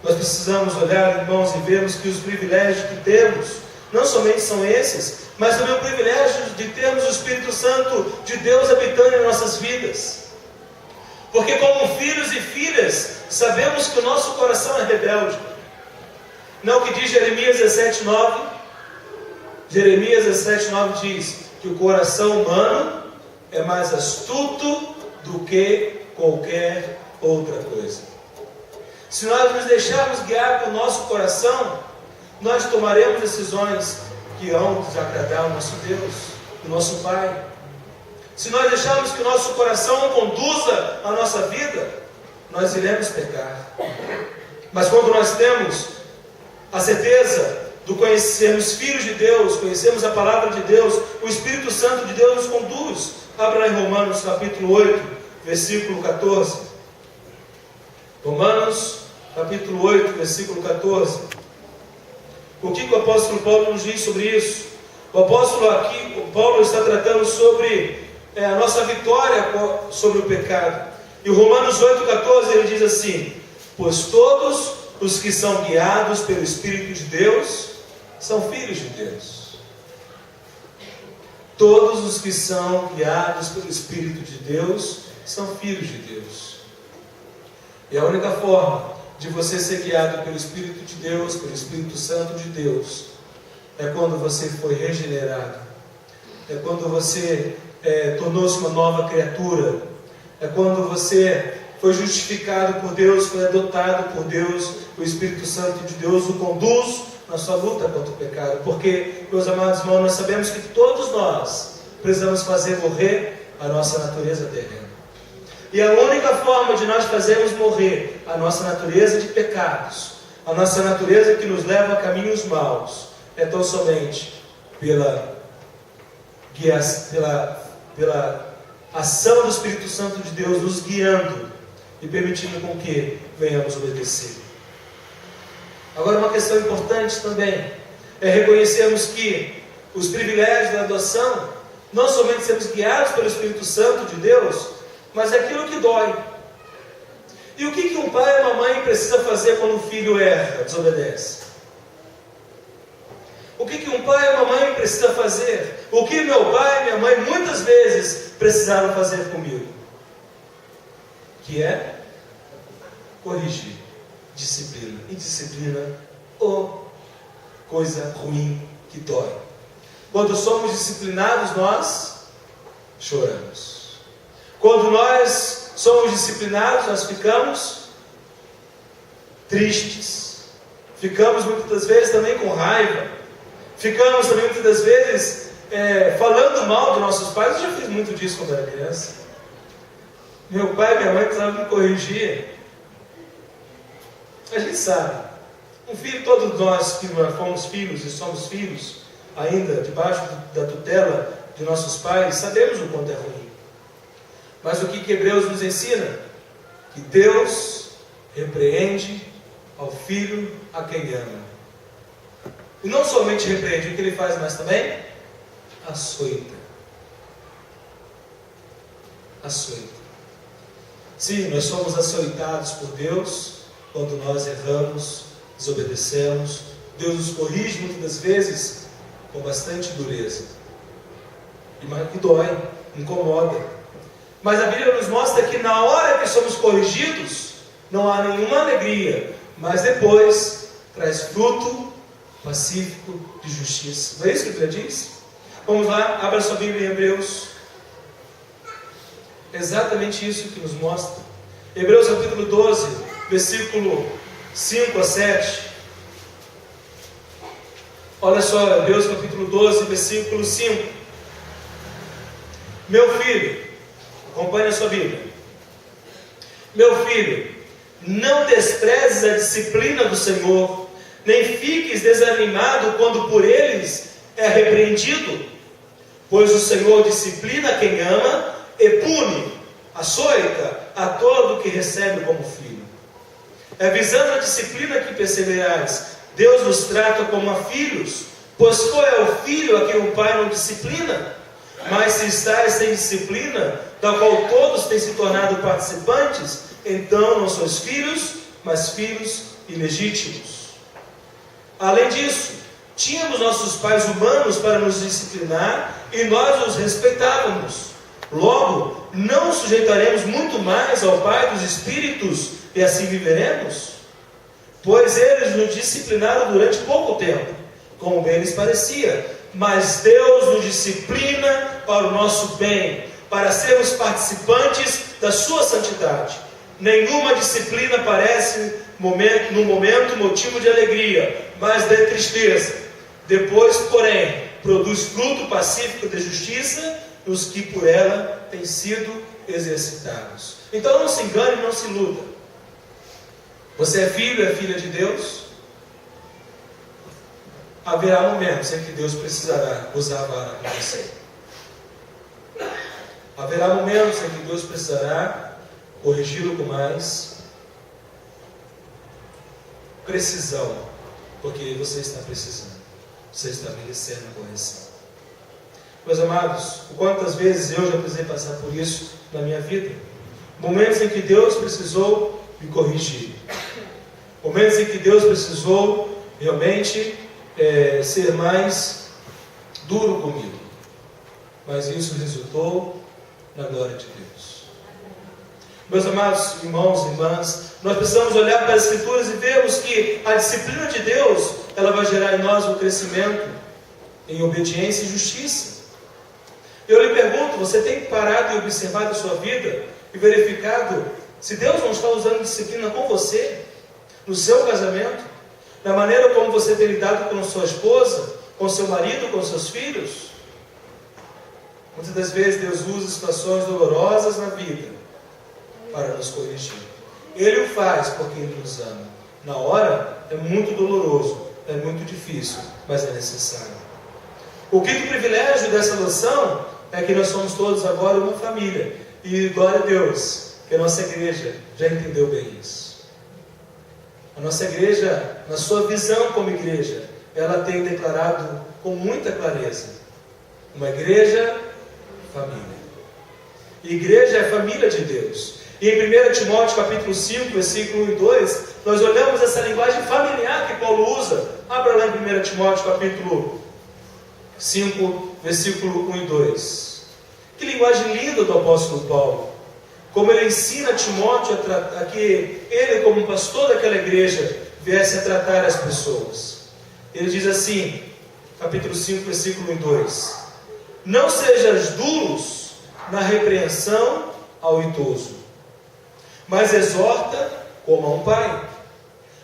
Nós precisamos olhar, irmãos, e vermos que os privilégios que temos não somente são esses, mas também o privilégio de termos o Espírito Santo de Deus habitando em nossas vidas. Porque como filhos e filhas, sabemos que o nosso coração é rebelde. Não o que diz Jeremias 17,9? Jeremias 17,9 diz que o coração humano é mais astuto do que qualquer outra coisa. Se nós nos deixarmos guiar pelo nosso coração, nós tomaremos decisões que vão desagradar o nosso Deus, o nosso Pai. Se nós deixarmos que o nosso coração conduza a nossa vida, nós iremos pecar. Mas quando nós temos a certeza do conhecermos filhos de Deus, conhecemos a palavra de Deus, o Espírito Santo de Deus nos conduz. Abra lá em Romanos capítulo 8, versículo 14. Romanos capítulo 8, versículo 14. O que o apóstolo Paulo nos diz sobre isso? O apóstolo aqui, Paulo está tratando sobre a nossa vitória sobre o pecado. E o Romanos 8, 14, ele diz assim: pois todos os que são guiados pelo Espírito de Deus são filhos de Deus. Todos os que são guiados pelo Espírito de Deus são filhos de Deus. E a única forma de você ser guiado pelo Espírito de Deus, pelo Espírito Santo de Deus, é quando você foi regenerado, é quando você tornou-se uma nova criatura, é quando você foi justificado por Deus, foi adotado por Deus. O Espírito Santo de Deus o conduz na sua luta contra o pecado, porque, meus amados irmãos, nós sabemos que todos nós precisamos fazer morrer a nossa natureza terrena. E a única forma de nós fazermos morrer a nossa natureza de pecados, a nossa natureza que nos leva a caminhos maus, é tão somente pela ação do Espírito Santo de Deus nos guiando e permitindo com que venhamos obedecer. Agora, uma questão importante também é reconhecermos que os privilégios da adoção não somente sermos guiados pelo Espírito Santo de Deus, mas é aquilo que dói. E o que um pai e uma mãe precisa fazer quando um filho erra, desobedece? O que um pai e uma mãe precisa fazer? O que meu pai e minha mãe muitas vezes precisaram fazer comigo? Que é corrigir, disciplina. E disciplina, coisa ruim que dói. Quando somos disciplinados, nós choramos. Quando nós somos disciplinados, nós ficamos tristes. Ficamos muitas das vezes também com raiva. Ficamos também muitas das vezes falando mal dos nossos pais. Eu já fiz muito disso quando era criança. Meu pai e minha mãe precisavam me corrigir. A gente sabe. Um filho, todos nós que fomos filhos e somos filhos, ainda debaixo da tutela de nossos pais, sabemos o quanto é ruim. Mas o que Hebreus nos ensina? Que Deus repreende ao filho a quem ama. E não somente repreende, o que ele faz mais também? Açoita. Açoita. Sim, nós somos açoitados por Deus quando nós erramos, desobedecemos. Deus nos corrige muitas das vezes com bastante dureza. E dói, incomoda. Mas a Bíblia nos mostra que na hora que somos corrigidos, não há nenhuma alegria, mas depois traz fruto pacífico de justiça. Não é isso que a Bíblia diz? Vamos lá, abra sua Bíblia em Hebreus. Exatamente isso que nos mostra. Hebreus capítulo 12, versículo 5 a 7. Olha só, Hebreus capítulo 12, versículo 5. Meu filho, acompanhe a sua Bíblia. Meu filho, não desprezes a disciplina do Senhor, nem fiques desanimado quando por eles é repreendido, pois o Senhor disciplina quem ama e pune, açoita a todo que recebe como filho. É visando a disciplina que perseverais. Deus nos trata como a filhos, pois qual é o filho a quem o pai não disciplina? Mas se estáis sem disciplina, da qual todos têm se tornado participantes, então não sois filhos, mas filhos ilegítimos. Além disso, tínhamos nossos pais humanos para nos disciplinar e nós os respeitávamos. Logo, não nos sujeitaremos muito mais ao Pai dos Espíritos e assim viveremos? Pois eles nos disciplinaram durante pouco tempo, como bem lhes parecia. Mas Deus nos disciplina para o nosso bem, para sermos participantes da sua santidade. Nenhuma disciplina parece, no momento, motivo de alegria, mas de tristeza. Depois, porém, produz fruto pacífico de justiça nos que por ela têm sido exercitados. Então não se engane, não se iluda. Você é filho, é filha de Deus? Haverá momentos em que Deus precisará usar a vara com você. Haverá momentos em que Deus precisará corrigi-lo com mais precisão, porque você está precisando, você está merecendo a correção. Meus amados, quantas vezes eu já precisei passar por isso na minha vida? Momentos em que Deus precisou me corrigir. Momentos em que Deus precisou realmente ser mais duro comigo. Mas isso resultou na glória de Deus. Meus amados irmãos e irmãs, nós precisamos olhar para as Escrituras e vermos que a disciplina de Deus, ela vai gerar em nós um crescimento em obediência e justiça. Eu lhe pergunto, você tem parado e observado a sua vida e verificado se Deus não está usando disciplina com você, no seu casamento, na maneira como você tem lidado com sua esposa, com seu marido, com seus filhos? Muitas das vezes Deus usa situações dolorosas na vida para nos corrigir. Ele o faz porque Ele nos ama. Na hora é muito doloroso, é muito difícil, mas é necessário. O quinto privilégio dessa adoção é que nós somos todos agora uma família. E glória a Deus, que a nossa igreja já entendeu bem isso. A nossa igreja, na sua visão como igreja, ela tem declarado com muita clareza: uma igreja família. Igreja é família de Deus. E em 1 Timóteo capítulo 5, versículo 1 e 2, nós olhamos essa linguagem familiar que Paulo usa. Abra lá em 1 Timóteo capítulo 5, versículo 1 e 2. Que linguagem linda do apóstolo Paulo. Como ele ensina Timóteo a que ele, como pastor daquela igreja, viesse a tratar as pessoas. Ele diz assim, capítulo 5, versículo 1 e 2: não sejas duros na repreensão ao idoso, mas exorta como a um pai,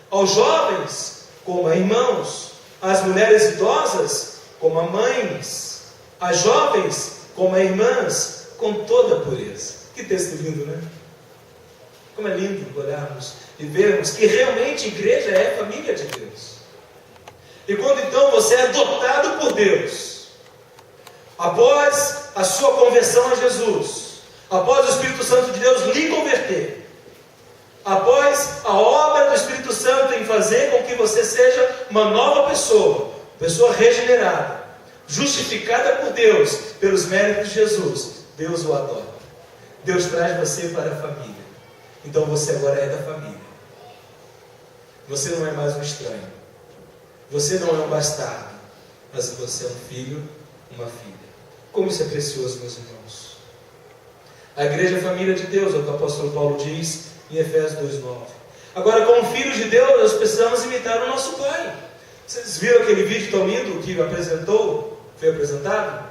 aos jovens como a irmãos, às mulheres idosas como a mães, às jovens como a irmãs, com toda a pureza. Que texto lindo, né? Como é lindo olharmos e vermos que realmente a igreja é a família de Deus. E quando então você é adotado por Deus, após a sua conversão a Jesus, após o Espírito Santo de Deus lhe converter, após a obra do Espírito Santo em fazer com que você seja uma nova pessoa, pessoa regenerada, justificada por Deus, pelos méritos de Jesus, Deus o adota. Deus traz você para a família. Então você agora é da família. Você não é mais um estranho. Você não é um bastardo, mas você é um filho, uma filha. Como isso é precioso, meus irmãos. A igreja é a família de Deus, é o que o apóstolo Paulo diz em Efésios 2:9. Agora, como filhos de Deus, nós precisamos imitar o nosso Pai. Vocês viram aquele vídeo tão lindo que foi apresentado?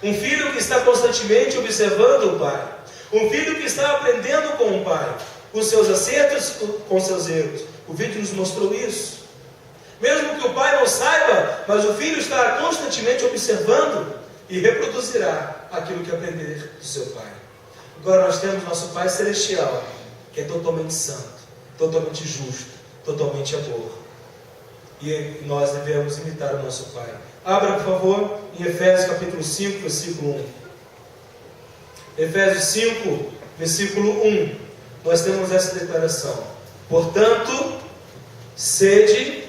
Um filho que está constantemente observando o pai. Um filho que está aprendendo com o pai, com seus acertos, com seus erros. O vídeo nos mostrou isso. Mesmo que o pai não saiba, mas o filho está constantemente observando e reproduzirá aquilo que aprender do seu pai. Agora nós temos nosso Pai Celestial, que é totalmente santo, totalmente justo, totalmente amor. E nós devemos imitar o nosso Pai. Abra, por favor, em Efésios capítulo 5, versículo 1. Efésios 5, versículo 1. Nós temos essa declaração: portanto, sede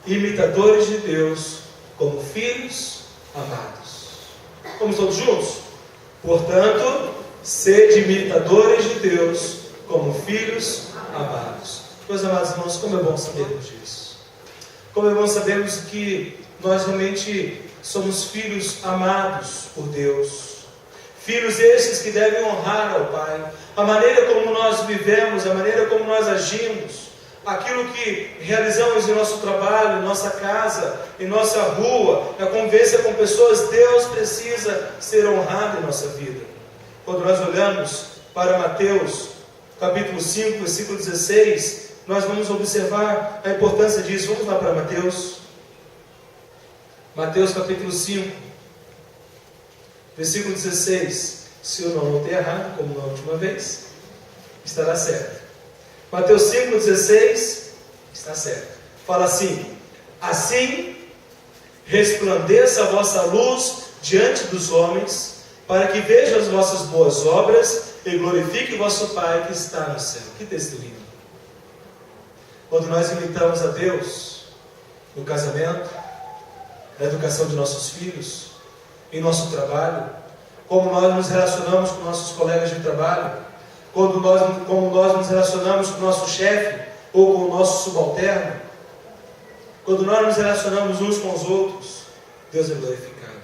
imitadores de Deus, como filhos amados. Vamos todos juntos? Portanto, sede imitadores de Deus, como filhos amados. Meus amados irmãos, como é bom sabermos disso. Como é bom sabermos que nós realmente somos filhos amados por Deus. Filhos estes que devem honrar ao Pai. A maneira como nós vivemos, a maneira como nós agimos, aquilo que realizamos em nosso trabalho, em nossa casa, em nossa rua, na convivência com pessoas, Deus precisa ser honrado em nossa vida. Quando nós olhamos para Mateus, capítulo 5, versículo 16, nós vamos observar a importância disso. Vamos lá para Mateus. Mateus capítulo 5, versículo 16. Se eu não anotei errado, como na última vez, estará certo. Mateus 5, 16, está certo. Fala assim: assim resplandeça a vossa luz diante dos homens, para que vejam as vossas boas obras e glorifique o vosso Pai que está no céu. Que texto lindo! Quando nós imitamos a Deus no casamento, na educação de nossos filhos, em nosso trabalho, como nós nos relacionamos com nossos colegas de trabalho, como nós nos relacionamos com o nosso chefe ou com o nosso subalterno, quando nós nos relacionamos uns com os outros, Deus é glorificado.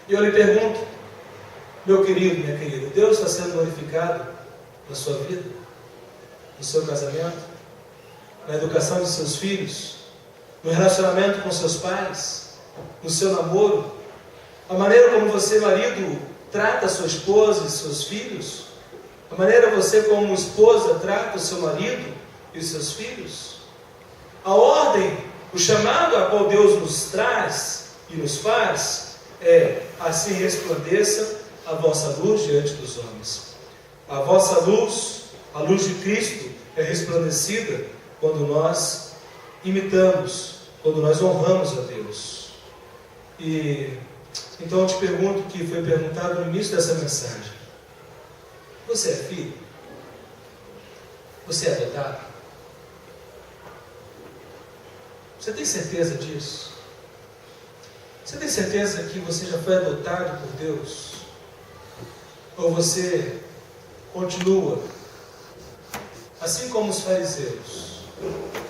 E eu lhe pergunto, meu querido, minha querida, Deus está sendo glorificado na sua vida, no seu casamento, na educação de seus filhos, no relacionamento com seus pais, no seu namoro, a maneira como você, marido, trata a sua esposa e seus filhos, a maneira você como esposa trata o seu marido e os seus filhos, a ordem, o chamado a qual Deus nos traz e nos faz é: assim resplandeça a vossa luz diante dos homens. A vossa luz, a luz de Cristo, é resplandecida quando nós imitamos, quando nós honramos a Deus. E então eu te pergunto o que foi perguntado no início dessa mensagem. Você é filho? Você é adotado? Você tem certeza disso? Você tem certeza que você já foi adotado por Deus? Ou você continua, assim como os fariseus,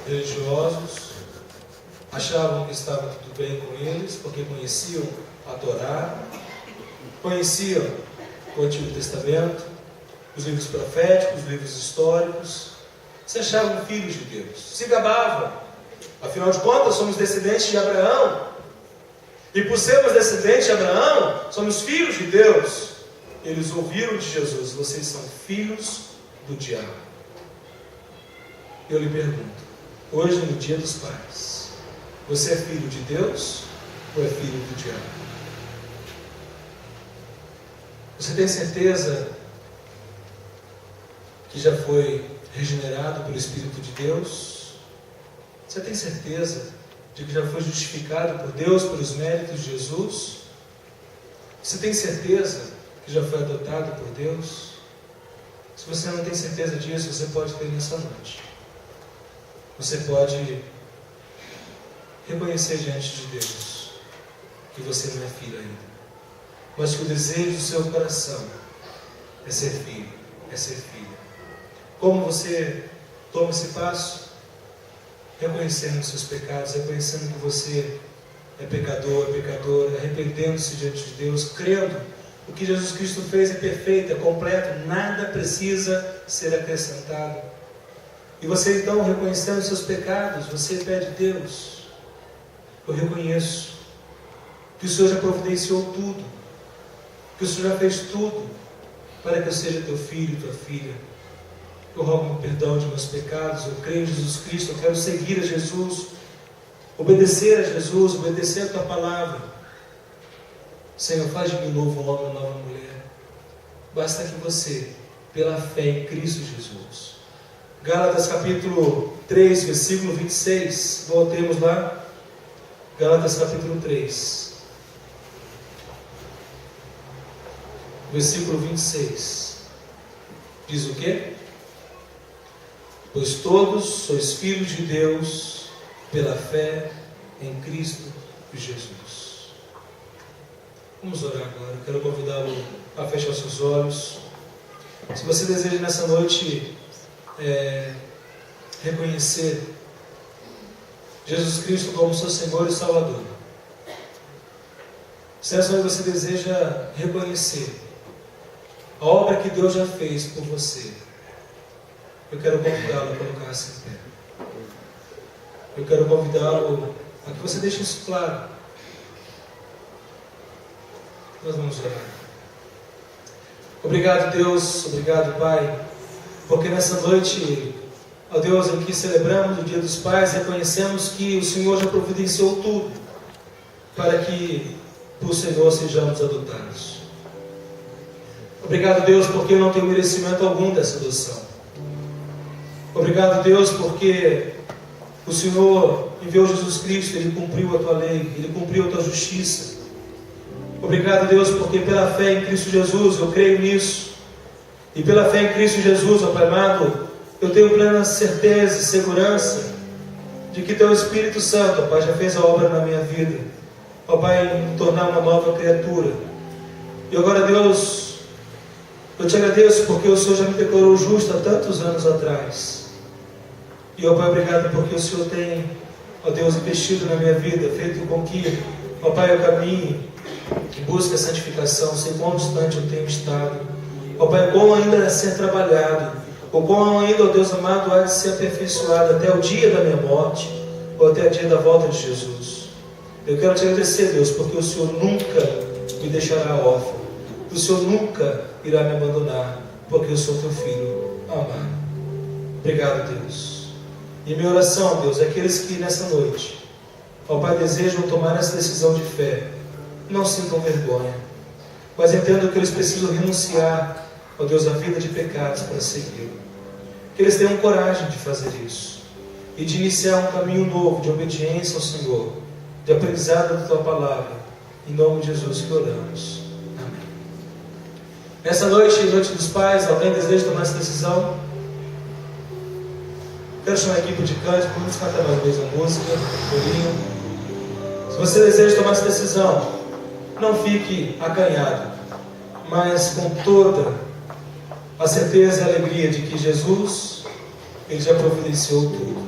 religiosos, achavam que estava tudo bem com eles, porque conheciam a Torá, conheciam o Antigo Testamento, os livros proféticos, os livros históricos, se achavam filhos de Deus, se gabavam. Afinal de contas, somos descendentes de Abraão, e por sermos descendentes de Abraão, somos filhos de Deus. Eles ouviram de Jesus: vocês são filhos do diabo. Eu lhe pergunto, hoje no dia dos pais, você é filho de Deus ou é filho do diabo? Você tem certeza que já foi regenerado pelo Espírito de Deus? Você tem certeza de que já foi justificado por Deus pelos méritos de Jesus? Você tem certeza que já foi adotado por Deus? Se você não tem certeza disso, você pode ter nessa noite. Você pode reconhecer diante de Deus que você não é filho ainda, mas que o desejo do seu coração é ser filho, é ser filha. Como você toma esse passo? Reconhecendo os seus pecados, reconhecendo que você é pecador, é pecadora, arrependendo-se diante de Deus, crendo o que Jesus Cristo fez é perfeito, é completo, nada precisa ser acrescentado. E você então, reconhecendo os seus pecados, você pede: Deus, eu reconheço que o Senhor já providenciou tudo, que o Senhor já fez tudo para que eu seja teu filho, tua filha. Eu rogo perdão de meus pecados, eu creio em Jesus Cristo, eu quero seguir a Jesus, obedecer a Jesus, obedecer a tua palavra. Senhor, faz de mim um novo homem, uma nova mulher. Basta que você, pela fé em Cristo Jesus. Gálatas capítulo 3, versículo 26, voltemos lá. Gálatas capítulo 3, versículo 26. Diz o quê? Pois todos sois filhos de Deus pela fé em Cristo Jesus. Vamos orar agora. Eu quero convidá-lo a fechar seus olhos. Se você deseja nessa noite reconhecer Jesus Cristo como seu Senhor e Salvador, se nessa noite você deseja reconhecer a obra que Deus já fez por você, eu quero convidá-lo a colocar-se em pé. Eu quero convidá-lo a que você deixe isso claro. Nós vamos orar. Obrigado, Deus, obrigado, Pai, porque nessa noite, ó Deus, em que celebramos o Dia dos Pais, reconhecemos que o Senhor já providenciou tudo para que por Senhor sejamos adotados. Obrigado, Deus, porque eu não tenho merecimento algum dessa adoção. Obrigado, Deus, porque o Senhor enviou Jesus Cristo, Ele cumpriu a tua lei, Ele cumpriu a tua justiça. Obrigado, Deus, porque pela fé em Cristo Jesus, eu creio nisso. E pela fé em Cristo Jesus, ó Pai amado, eu tenho plena certeza e segurança de que Teu Espírito Santo, ó Pai, já fez a obra na minha vida. Ó Pai, em me tornar uma nova criatura. E agora, Deus, eu te agradeço porque o Senhor já me declarou justo há tantos anos atrás. E, ó Pai, obrigado porque o Senhor tem, ó Deus, investido na minha vida, feito com que, ó Pai, eu caminhe em busca da santificação, sei quão distante eu tenho estado. Ó Pai, quão ainda a ser trabalhado, ou quão ainda, ó Deus amado, há de ser aperfeiçoado até o dia da minha morte, ou até o dia da volta de Jesus. Eu quero te agradecer, Deus, porque o Senhor nunca me deixará órfão. O Senhor nunca irá me abandonar, porque eu sou teu filho amado. Obrigado, Deus. E minha oração, Deus, é aqueles que nessa noite, ó Pai, desejam tomar essa decisão de fé, não sintam vergonha, mas entendam que eles precisam renunciar, ó Deus, à vida de pecados para segui-lo. Que eles tenham coragem de fazer isso e de iniciar um caminho novo de obediência ao Senhor, de aprendizado da Tua palavra, Em nome de Jesus que oramos. Amém. Nessa noite, noite dos pais, alguém deseja tomar essa decisão? Quero chamar a equipe de cântico, vamos cantar mais uma vez a música, corinho. Se você deseja tomar essa decisão, não fique acanhado, mas com toda a certeza e a alegria de que Jesus, Ele já providenciou tudo.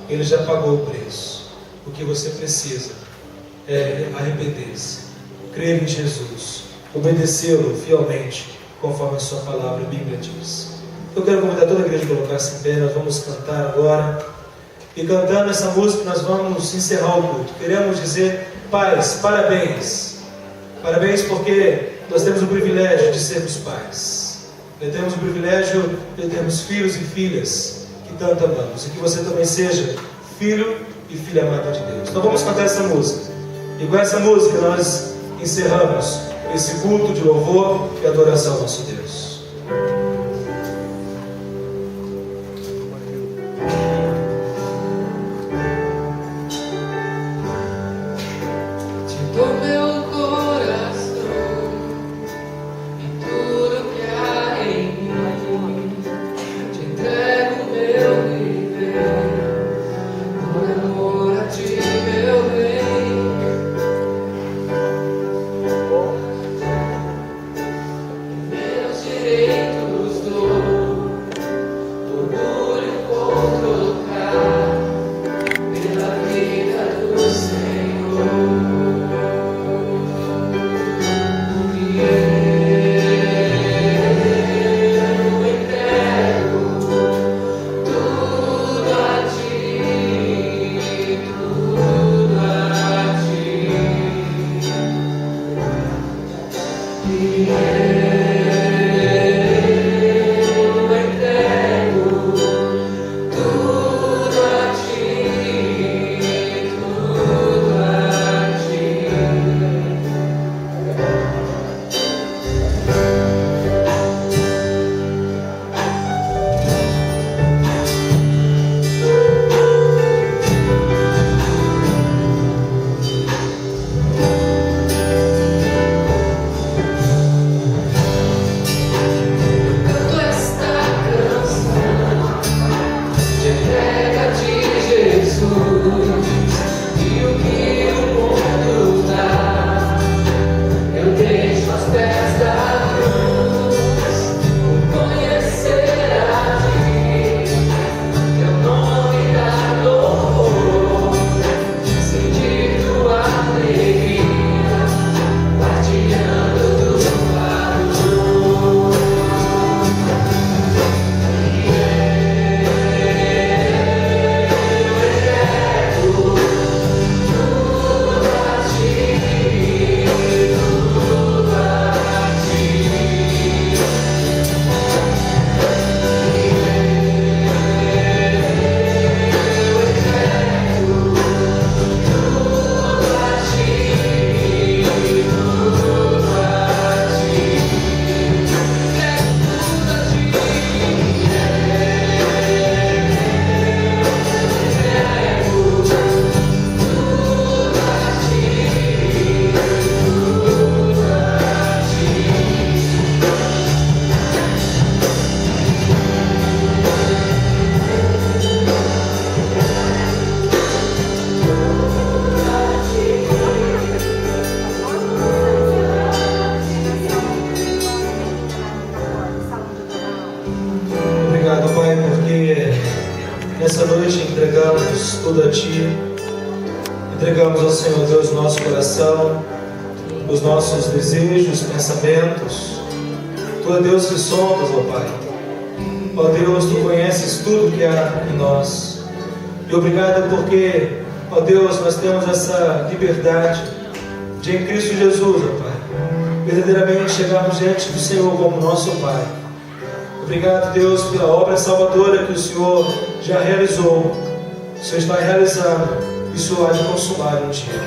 Ele já pagou o preço. O que você precisa é arrepender-se, crer em Jesus, obedecê-lo fielmente, conforme a sua palavra, a Bíblia diz. Eu quero convidar toda a igreja a colocar-se em pé. Nós vamos cantar agora. E cantando essa música, nós vamos encerrar o culto. Queremos dizer, pais, parabéns. Parabéns porque nós temos o privilégio de sermos pais. Nós temos o privilégio de termos filhos e filhas que tanto amamos. E que você também seja filho e filha amada de Deus. Então vamos cantar essa música. E com essa música nós encerramos esse culto de louvor e adoração ao nosso Deus. Tudo a Ti, entregamos ao Senhor Deus nosso coração, os nossos desejos, pensamentos. Tu é Deus que sondas, ó Pai. Ó Deus, Tu conheces tudo que há em nós. E obrigado porque, ó Deus, nós temos essa liberdade de em Cristo Jesus, ó Pai, verdadeiramente chegarmos diante do Senhor como nosso Pai. Obrigado, Deus, pela obra salvadora que o Senhor já realizou. O Senhor está realizando e o Senhor há de consumar um dia.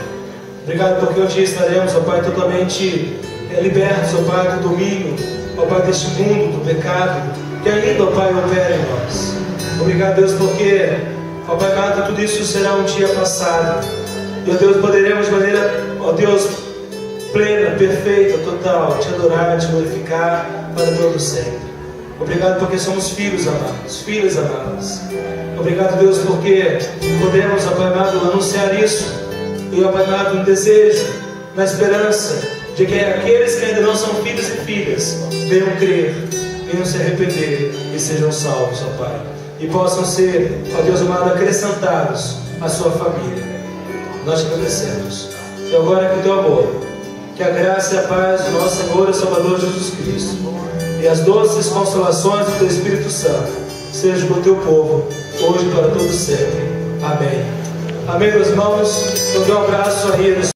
Obrigado porque um dia estaremos, ó Pai, totalmente libertos, ó Pai, do domínio, ó Pai, deste mundo, do pecado, que ainda, ó Pai, opera em nós. Obrigado, Deus, porque, ó Pai amado, tudo isso será um dia passado. E, ó Deus, poderemos de maneira, ó Deus, plena, perfeita, total, te adorar, te glorificar para todo sempre. Obrigado porque somos filhos amados, filhas amadas. Obrigado, Deus, porque podemos, Pai amado, anunciar isso. E, Pai amado, um desejo, na esperança de que aqueles que ainda não são filhos e filhas venham crer, venham se arrepender e sejam salvos, ó Pai. E possam ser, ó Deus amado, acrescentados à sua família. Nós te agradecemos. E agora que o teu amor, que a graça e a paz do nosso Senhor e Salvador Jesus Cristo e as doces consolações do teu Espírito Santo sejam com o teu povo, hoje e para todo sempre. Amém. Amém, meus irmãos. Eu dou um abraço aí.